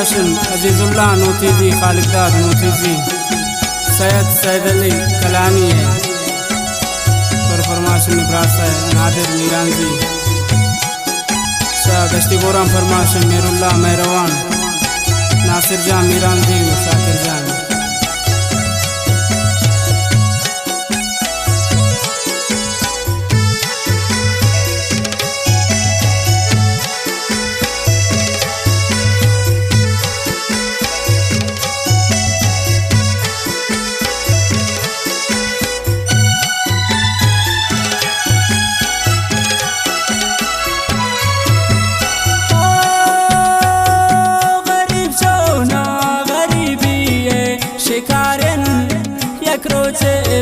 फरमाशन अजीजुल्लाह नूतीजी, खालिकदार नूतीजी, सैयद अली कलानी है पर फरमाशन इब्रासा है, नादिर मीरानजी, शाह दश्ती बोराम फरमाशन मेरुल्लाह मेहरवान, नासिर जान मीरानजी, शाकिर जान।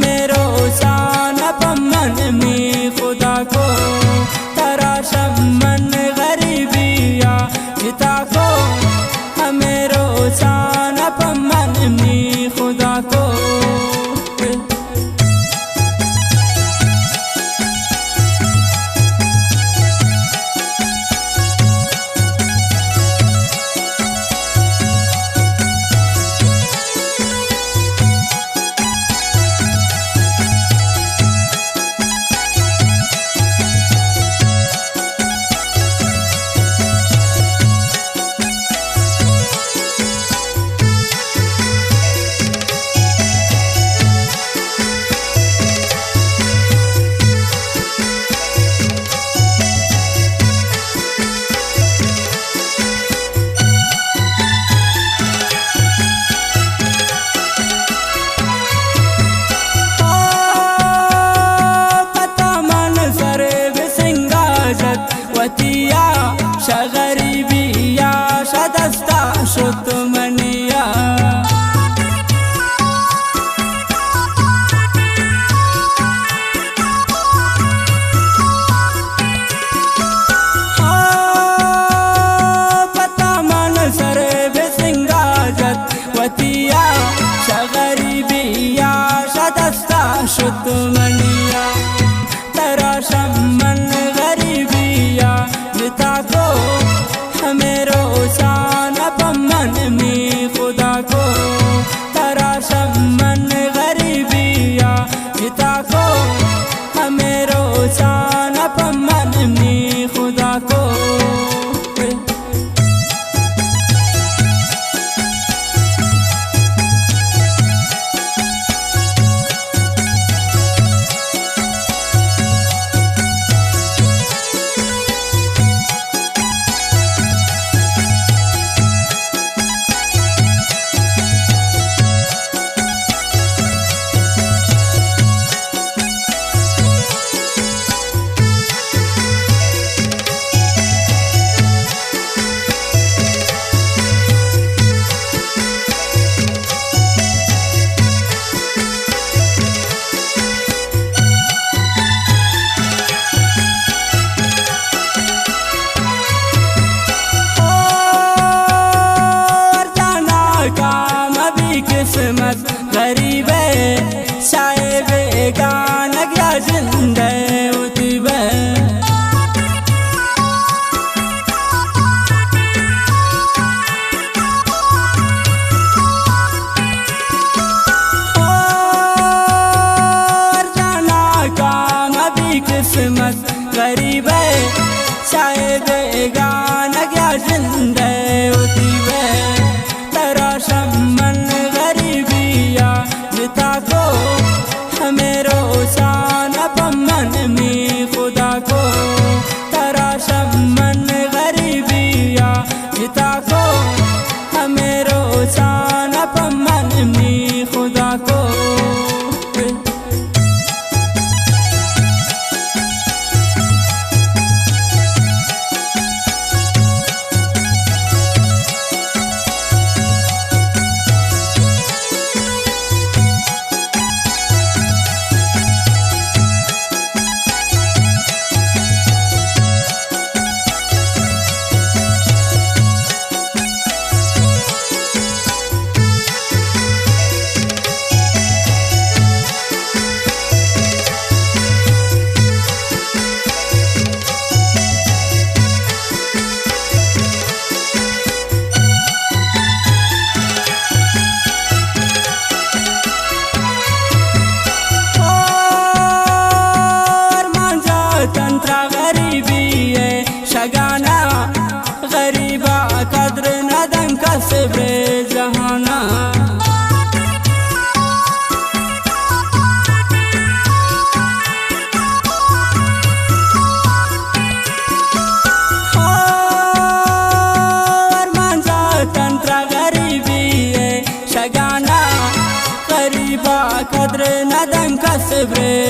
मेरो शान पमन में खुदा को तराशम मन गरीबिया जिता को मेरो शान पमन में खुदा को। शगरीबिया शदस्ता शुतमनिया पता मन सर बिसिंगाजत वतिया शगरीबिया शदस्ता शुतमनिया तरा शमन गरीबिया जिता को मेरो शान पमन में खुदा को तरा शमन गरीबिया जिता को मेरो शान पमन में खुदा को। किस्मत गरीब है शायद गान गया जिंदे उतिब जाना काम अभी किस्मत गरीब है शायद गान गया जिंदे उतिब तरा शमन जिता को मेरो शान पमन में खुदा को तरा शमन गरीबिया जिता को मेरो शान पमन में खुदा को। सब्रे जहाना कद्र नदन का सब्रे